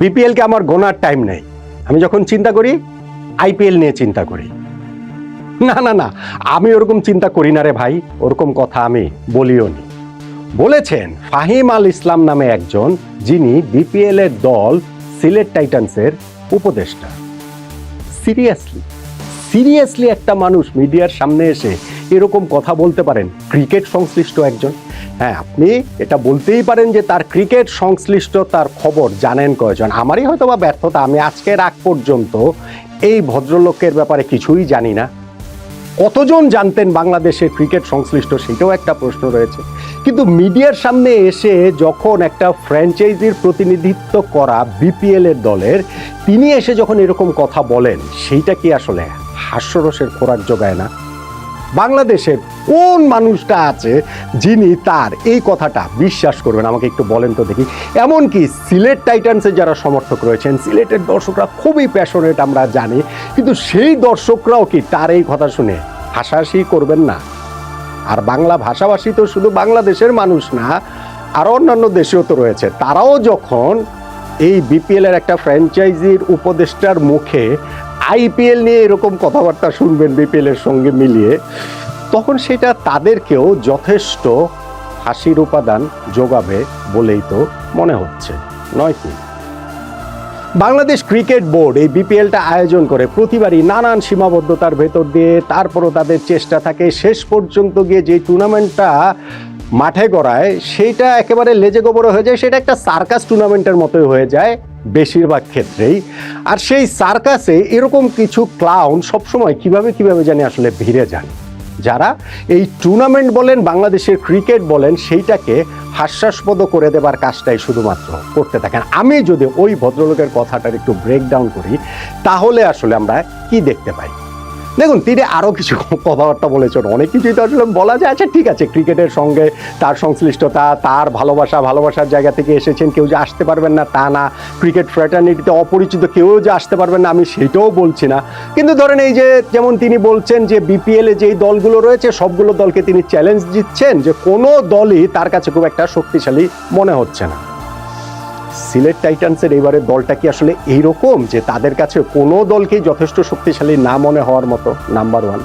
বিপিএলকে আমার গোনার টাইম নেই। আমি যখন চিন্তা করি আইপিএল নিয়ে চিন্তা করি। না না না, আমি ওরকম চিন্তা করি না রে ভাই, ওরকম কথা আমি বলিও নি। বলেছেন ফাহিম আল ইসলাম নামে একজন, যিনি বিপিএল এর দল সিলেট টাইটান্সের উপদেষ্টা। সিরিয়াসলি একটা মানুষ মিডিয়ার সামনে এসে এরকম কথা বলতে পারেন? ক্রিকেট সংশ্লিষ্ট একজন। হ্যাঁ, আপনি এটা বলতেই পারেন যে তার ক্রিকেট সংশ্লিষ্ট তার খবর জানেন কয়জন। আমারই হয়তো বা ব্যর্থতা, আমি আজকের আগ পর্যন্ত এই ভদ্রলোকের ব্যাপারে কিছুই জানি না। কতজন জানতেন বাংলাদেশের ক্রিকেট সংশ্লিষ্ট, সেটাও একটা প্রশ্ন রয়েছে। কিন্তু মিডিয়ার সামনে এসে যখন একটা ফ্র্যাঞ্চাইজির প্রতিনিধিত্ব করা বিপিএল এর দলের তিনি এসে যখন এরকম কথা বলেন, সেইটা কি আসলে হাস্যরসের খোরাক যোগায় না? বাংলাদেশের কোন মানুষটা আছে যিনি তার এই কথাটা বিশ্বাস করবেন? আমাকে একটু বলেন তো দেখি। এমনকি সিলেট টাইটান্সের যারা সমর্থক রয়েছেন, সিলেটের দর্শকরা খুবই প্যাশনেট আমরা জানি, কিন্তু সেই দর্শকরাও কি তার এই কথা শুনে হাসাহাসি করবেন না? আর বাংলা ভাষাভাষী তো শুধু বাংলাদেশের মানুষ না, আরও অন্যান্য দেশেও তো রয়েছে। তারাও যখন এই বিপিএল এর একটা ফ্র্যাঞ্চাইজির উপদেষ্টার মুখে আইপিএল নিয়ে এরকম কথাবার্তা শুনবেন বিপিএল এর সঙ্গে মিলিয়ে, তখন সেটা তাদেরকেও যথেষ্ট হাসির উপাদান যোগাবে বলেই তো মনে হচ্ছে, নয় কি? বাংলাদেশ ক্রিকেট বোর্ড এই বিপিএলটা আয়োজন করে প্রতিবারই নানান সীমাবদ্ধতার ভেতর দিয়ে, তারপরও তাদের চেষ্টা থাকে শেষ পর্যন্ত গিয়ে যে টুর্নামেন্টটা মাঠে গড়ায় সেইটা একেবারে লেজে গোবরে হয়ে যায়, সেটা একটা সার্কাস টুর্নামেন্টের মতোই হয়ে যায় বেশিরভাগ ক্ষেত্রেই। আর সেই সার্কাসে এরকম কিছু ক্লাউন সবসময় কিভাবে জানি আসলে ভিড়ে যান, যারা এই টুর্নামেন্ট বলেন, বাংলাদেশের ক্রিকেট বলেন, সেইটাকে হাস্যাস্পদ করে দেবার কাজটাই শুধুমাত্র করতে থাকেন। আমি যদি ওই ভদ্রলোকের কথাটার একটু ব্রেকডাউন করি, তাহলে আসলে আমরা কি দেখতে পাই? দেখুন, তিনি আরও কিছু কথাবার্তা বলেছেন, অনেক কিছুই তো আসলে বলা যায়। আচ্ছা ঠিক আছে, ক্রিকেটের সঙ্গে তার সংশ্লিষ্টতা, তার ভালোবাসার জায়গা থেকে এসেছেন, কেউ যে আসতে পারবেন না তা না, ক্রিকেট ফ্র্যাটার্নিটিতে অপরিচিত কেউ যে আসতে পারবেন না আমি সেটাও বলছি না। কিন্তু ধরেন এই যে যেমন তিনি বলছেন যে বিপিএলে যেই দলগুলো রয়েছে সবগুলো দলকে তিনি চ্যালেঞ্জ দিচ্ছেন যে কোনো দলই তার কাছে খুব একটা শক্তিশালী মনে হচ্ছে না। সিলেট টাইটান্সের এবারের দলটা কি আসলে এইরকম যে তাদের কাছে কোনো দলকেই যথেষ্ট শক্তিশালী না মনে হওয়ার মতো? নাম্বার ওয়ান,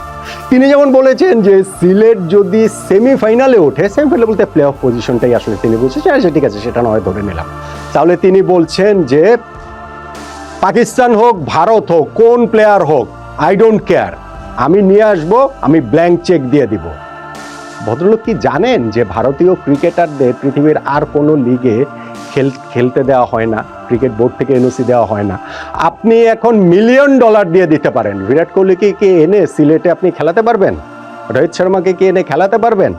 তিনি যেমন বলেছেন যে সিলেট যদি সেমিফাইনালে ওঠে, সেমিফাইনালে বলতে প্লে অফ পজিশনটাই আসলে তিনি বলছেন, আচ্ছা ঠিক আছে সেটা নয় ধরে নিলাম, তাহলে তিনি বলছেন যে পাকিস্তান হোক ভারত হোক কোন প্লেয়ার হোক আই ডোন্ট কেয়ার, আমি নিয়ে আসবো, আমি ব্ল্যাঙ্ক চেক দিয়ে দিব। ভদ্রলোক কি জানেন যে ভারতীয় ক্রিকেটারদের পৃথিবীর আর কোনো লিগে খেলতে দেওয়া হয় না, ক্রিকেট বোর্ড থেকে এনওসি দেওয়া হয় না? আপনি এখন $মিলিয়ন দিয়ে দিতে পারেন, বিরাট কোহলিকে কি এনে সিলেটে আপনি খেলাতে পারবেন? রোহিত শর্মাকে কি এনে খেলাতে পারবেন?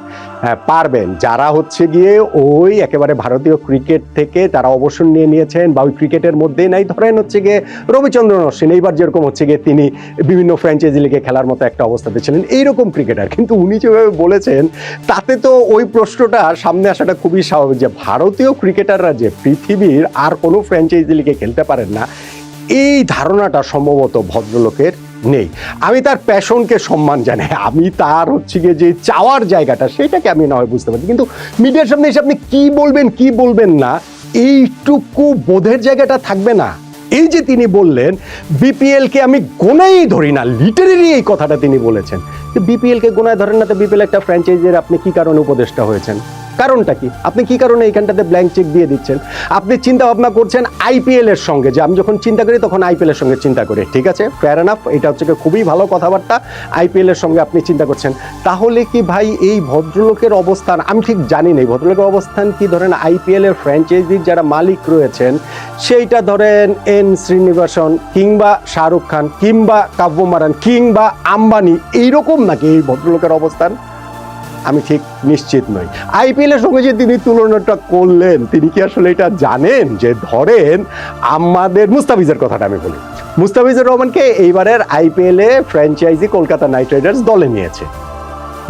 হ্যাঁ পারবেন। যারা হচ্ছে গিয়ে ওই একেবারে ভারতীয় ক্রিকেট থেকে তারা অবসর নিয়ে নিয়েছেন বা ওই ক্রিকেটের মধ্যেই নাই, ধরেন হচ্ছে গিয়ে রবিচন্দ্রন অশ্বিন, এইবার যেরকম হচ্ছে গিয়ে তিনি বিভিন্ন ফ্র্যাঞ্চাইজি লিগে খেলার মতো একটা অবস্থাতে ছিলেন, এইরকম ক্রিকেটার। কিন্তু উনি যেভাবে বলেছেন তাতে তো ওই প্রশ্নটা সামনে আসাটা খুবই স্বাভাবিক যে ভারতীয় ক্রিকেটাররা যে পৃথিবীর আর কোনো ফ্র্যাঞ্চাইজি লিগে খেলতে পারেন না, এই ধারণাটা সম্ভবত ভদ্রলোকের নেই। আমি তার প্যাশনকে সম্মান জানাই, আমি তার হচ্ছে গিয়ে যে চাওয়ার জায়গাটা সেটাকে আমি না হয় বুঝতে পারি, কিন্তু মিডিয়ার সামনে এসে আপনি কি বলবেন না এইটুকু বোধের জায়গাটা থাকবে না। এই যে তিনি বললেন বিপিএলকে আমি গোনাই ধরি না, লিটারেলি এই কথাটা তিনি বলেছেন। বিপিএলকে গোনায় ধরেন না তো বিপিএল একটা ফ্র্যাঞ্চাইজির আপনি কি কারণে উপদেষ্টা হয়েছেন? কারণটা কি? আপনি কি কারণে এইখানটাতে ব্ল্যাঙ্ক চেক দিয়ে দিচ্ছেন? আপনি চিন্তা ভাবনা করছেন আইপিএল এর সঙ্গে, যে আমি যখন চিন্তা করি তখন আইপিএল এর সঙ্গে চিন্তা করি, ঠিক আছে ফেয়ার এনাফ, এটা হচ্ছে খুবই ভালো কথাবার্তা, আইপিএল এর সঙ্গে আপনি চিন্তা করছেন। তাহলে কি ভাই এই ভদ্রলোকের অবস্থান, আমি ঠিক জানি না এই ভদ্রলোকের অবস্থান কি, ধরেন আইপিএল এর ফ্র্যাঞ্চাইজির যারা মালিক রয়েছেন সেইটা ধরেন এন শ্রীনিবাসন কিংবা শাহরুখ খান কিংবা কাব্য মারান কিংবা আম্বানি, এইরকম নাকি এই ভদ্রলোকের অবস্থান? আমি ঠিক নিশ্চিত নই। আইপিএল এর সঙ্গে যে তিনি তুলনাটা করলেন, তিনি কি আসলে এটা জানেন যে ধরেন আমাদের মুস্তাফিজের কথাটা আমি বলি, মুস্তাফিজুর রহমানকে এইবারের আইপিএল এ ফ্র্যাঞ্চাইজি কলকাতা নাইট রাইডার্স দলে নিয়েছে,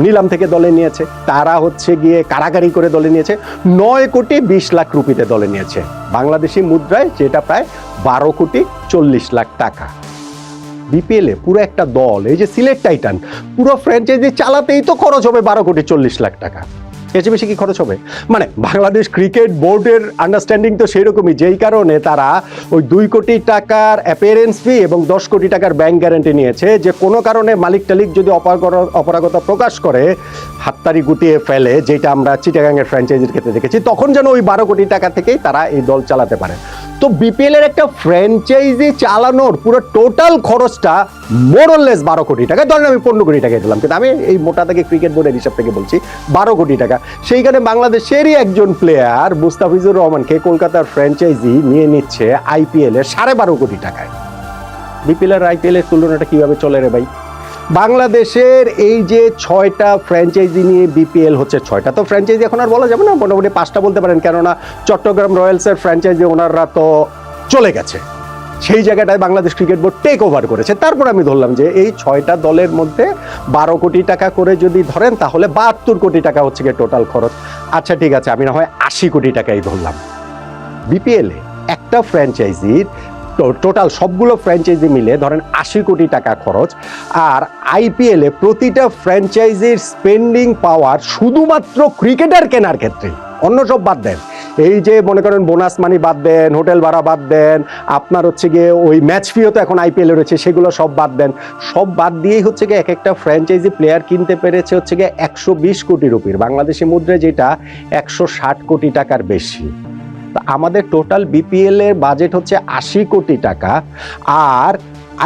নিলাম থেকে দলে নিয়েছে, তারা হচ্ছে গিয়ে কারাকারি করে দলে নিয়েছে, 9,20,00,000 রুপিতে দলে নিয়েছে, বাংলাদেশি মুদ্রায় যেটা প্রায় 12,40,00,000 টাকা। বিপিএল এ পুরো একটা দল, এই যে সিলেট টাইটান, পুরো ফ্র্যাঞ্চাইজি চালাতেই তো খরচ হবে 12,40,00,000 টাকা। এর চেয়ে বেশি কি খরচ হবে? মানে বাংলাদেশ ক্রিকেট বোর্ডের আন্ডারস্ট্যান্ডিং তো সেই রকমই, যেই কারণে তারা ওই 2 কোটি টাকার অ্যাপিয়ারেন্স ফি এবং 10 কোটি টাকার ব্যাংক গ্যারান্টি নিয়েছে, যে কোনো কারণে মালিক টালিক যদি অপারগতা প্রকাশ করে, হাততালি গুটিয়ে ফেলে, যেটা আমরা চিটাগাংয়ের ফ্র্যাঞ্চাইজির ক্ষেত্রে দেখেছি, তখন যেন ওই 12 কোটি টাকা থেকেই তারা এই দল চালাতে পারে। তো বিপিএল এর একটা ফ্র্যাঞ্চাইজি চালানোর পুরো টোটাল খরচটা মোরলেস 12 কোটি টাকা, ধরেন আমি 15 কোটি টাকা দিলাম, কিন্তু আমি এই মোটা থেকে ক্রিকেট বোর্ডের হিসাব থেকে বলছি 12 কোটি টাকা। সেইখানে বাংলাদেশেরই একজন প্লেয়ার মুস্তাফিজুর রহমানকে কলকাতার ফ্র্যাঞ্চাইজি নিয়ে নিচ্ছে আইপিএল এর 12.5 কোটি টাকায়। বিপিএল আর আইপিএল এর তুলনাটা কিভাবে চলে রে ভাই? বাংলাদেশের এই যে 6টা ফ্র্যাঞ্চাইজি নিয়ে বিপিএল হচ্ছে, 6টা তো ফ্র্যাঞ্চাইজি এখন আর বলা যাবে না, মোটামুটি 5টা বলতে পারেন, কেননা চট্টগ্রাম রয়্যালসের ফ্র্যাঞ্চাইজি ওনাররা তো চলে গেছে, সেই জায়গাটায় Bangladesh cricket board take over করেছে। তারপর আমি ধরলাম যে এই 6টা দলের মধ্যে 12 কোটি টাকা করে যদি ধরেন, তাহলে 72 কোটি টাকা হচ্ছে গিয়ে টোটাল খরচ। আচ্ছা ঠিক আছে, আমি না হয় 80 কোটি টাকাই ধরলাম। বিপিএল এ একটা ফ্র্যাঞ্চাইজির টোটাল সবগুলো ফ্র্যাঞ্চাইজি মিলে ধরেন 80 কোটি টাকা খরচ, আর আইপিএল এ প্রতিটা ফ্র্যাঞ্চাইজির স্পেন্ডিং পাওয়ার শুধুমাত্র ক্রিকেটার কেনার ক্ষেত্রে, অন্য সব বাদ দেন, এই যে মনে করেন বোনাস মানি বাদ দেন, হোটেল ভাড়া বাদ দেন, আপনার হচ্ছে গিয়ে ওই ম্যাচ ফিও তো এখন আইপিএল এ রয়েছে, সেগুলো সব বাদ দেন, সব বাদ দিয়েই হচ্ছে গিয়ে এক একটা ফ্র্যাঞ্চাইজি প্লেয়ার কিনতে পেরেছে হচ্ছে গিয়ে 120 কোটি রুপির, বাংলাদেশি মুদ্রায় যেটা 160 কোটি টাকার বেশি। আমাদের টোটাল বিপিএল এর বাজেট হচ্ছে 80 কোটি টাকা, আর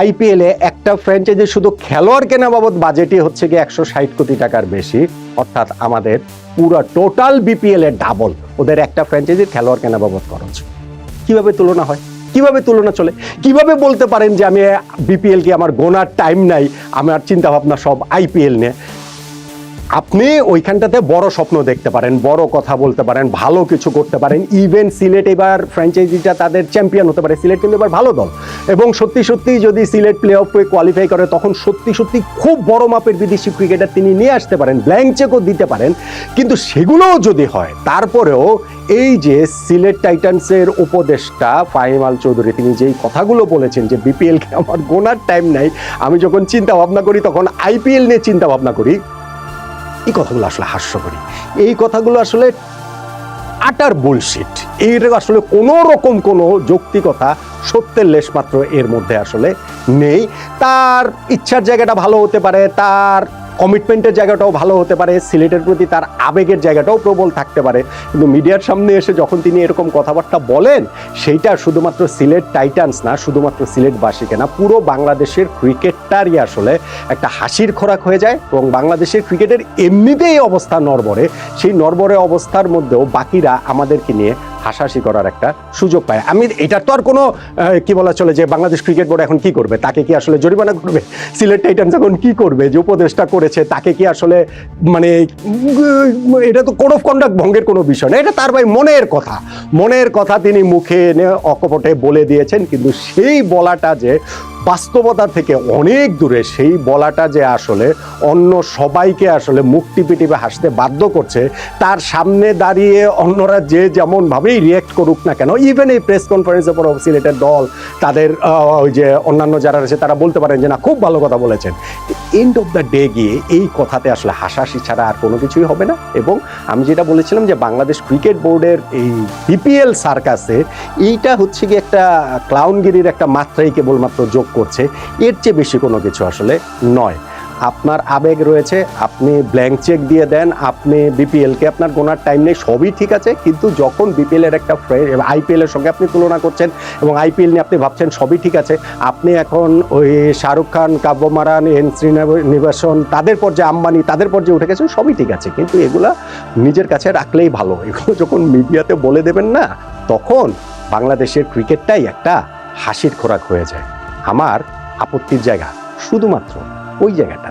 আইপিএল এ একটা ফ্র্যাঞ্চাইজি শুধু খেলোয়াড় কেনা বাবদ বাজেটই হচ্ছে গিয়ে 160 কোটি টাকার বেশি, অর্থাৎ আমাদের পুরো টোটাল বিপিএল এর ডাবল ওদের একটা ফ্র্যাঞ্চাইজির খেলোয়াড় কেনা বাবদ খরচ। কিভাবে তুলনা হয়? কিভাবে তুলনা চলে? কিভাবে বলতে পারেন যে আমি বিপিএল কি আমার গোনার টাইম নাই, আমার চিন্তা ভাবনা সব আইপিএল নিয়ে? আপনি ওইখানটাতে বড় স্বপ্ন দেখতে পারেন, বড় কথা বলতে পারেন, ভালো কিছু করতে পারেন। ইভেন সিলেট এবার ফ্র্যাঞ্চাইজিটা তাদের চ্যাম্পিয়ন হতে পারে, সিলেট কিন্তু এবার ভালো দল, এবং সত্যি সত্যি যদি সিলেট প্লে অফে কোয়ালিফাই করে, তখন সত্যি সত্যি খুব বড় মাপের বিদেশি ক্রিকেটার তিনি নিয়ে আসতে পারেন, ব্ল্যাঙ্ক চেকও দিতে পারেন। কিন্তু সেগুলোও যদি হয়, তারপরেও এই যে সিলেট টাইটান্সের উপদেষ্টা ফাহিম আল চৌধুরী, তিনি যেই কথাগুলো বলেছেন যে বিপিএলকে আমার গোনার টাইম নাই, আমি যখন চিন্তা ভাবনা করি তখন আইপিএল নিয়ে চিন্তা ভাবনা করি, এই কথাগুলো আসলে হাস্যকরী, এই কথাগুলো আসলে আটার বুলশিট। এর আসলে কোনো রকম কোনো যৌক্তিকতা, সত্যের লেশমাত্র এর মধ্যে আসলে নেই। তার ইচ্ছার জায়গাটা ভালো হতে পারে, তার কমিটমেন্টের জায়গাটাও ভালো হতে পারে, সিলেটের প্রতি তার আবেগের জায়গাটাও প্রবল থাকতে পারে, কিন্তু মিডিয়ার সামনে এসে যখন তিনি এরকম কথাবার্তা বলেন, সেইটা শুধুমাত্র সিলেট টাইটান্স না, শুধুমাত্র সিলেটবাসীকে না, পুরো বাংলাদেশের ক্রিকেটটারই আসলে একটা হাসির খোরাক হয়ে যায়। এবং বাংলাদেশের ক্রিকেটের এমনিতেই অবস্থা নড়বড়ে, সেই নড়বড়ে অবস্থার মধ্যেও বাকিরা আমাদেরকে নিয়ে হাসাহাসি করার একটা সুযোগ পায়। আমি এটার তো আর কোনো কি বলা চলে যে বাংলাদেশ ক্রিকেট বোর্ড এখন কি করবে, তাকে কি আসলে জরিমানা করবে? সিলেট টাইটান্স এখন কি করবে, যে উপদেষ্টা করেছে তাকে কি আসলে, মানে এটা তো কোড অফ কন্ডাক্ট ভঙ্গের কোনো বিষয় না, এটা তার ভাই মনের কথা তিনি মুখে এনে অকপটে বলে দিয়েছেন। কিন্তু সেই বলাটা যে বাস্তবতা থেকে অনেক দূরে, সেই বলাটা যে আসলে অন্য সবাইকে আসলে মুখ টিপে টিপে হাসতে বাধ্য করছে, তার সামনে দাঁড়িয়ে অন্যরা যে যেমনভাবেই রিয়েক্ট করুক না কেন, ইভেন এই প্রেস কনফারেন্সের পর সিলেটের দল, তাদের ওই যে অন্যান্য যারা রয়েছে, তারা বলতে পারেন যে না, খুব ভালো কথা বলেছেন। এন্ড অফ দ্য ডে গিয়ে এই কথাতে আসলে হাসাহাসি ছাড়া আর কোনো কিছুই হবে না। এবং আমি যেটা বলেছিলাম যে বাংলাদেশ ক্রিকেট বোর্ডের এই বিপিএল সার্কাসে এইটা হচ্ছে কি একটা ক্লাউনগিরির একটা মাত্রাই কেবলমাত্র যোগ করছে, এর চেয়ে বেশি কোনো কিছু আসলে নয়। আপনার আবেগ রয়েছে, আপনি ব্ল্যাঙ্ক চেক দিয়ে দেন, আপনি বিপিএলকে আপনার গোনার টাইম নেই, সবই ঠিক আছে, কিন্তু যখন বিপিএল এর একটা আইপিএল এর সঙ্গে আপনি তুলনা করছেন এবং আইপিএল নিয়ে আপনি ভাবছেন সবই ঠিক আছে, আপনি এখন ওই শাহরুখ খান, কাব্য মারান, এন শ্রীনিবাসন, তাদের পর্যায়ে আম্বানি, তাদের পর্যায়ে উঠে গেছেন, সবই ঠিক আছে, কিন্তু এগুলা নিজের কাছে রাখলেই ভালো। এগুলো যখন মিডিয়াতে বলে দেবেন না, তখন বাংলাদেশের ক্রিকেটটাই একটা হাসির খোরাক হয়ে যায়। আমার আপত্তির জায়গা শুধুমাত্র ওই জায়গাটা।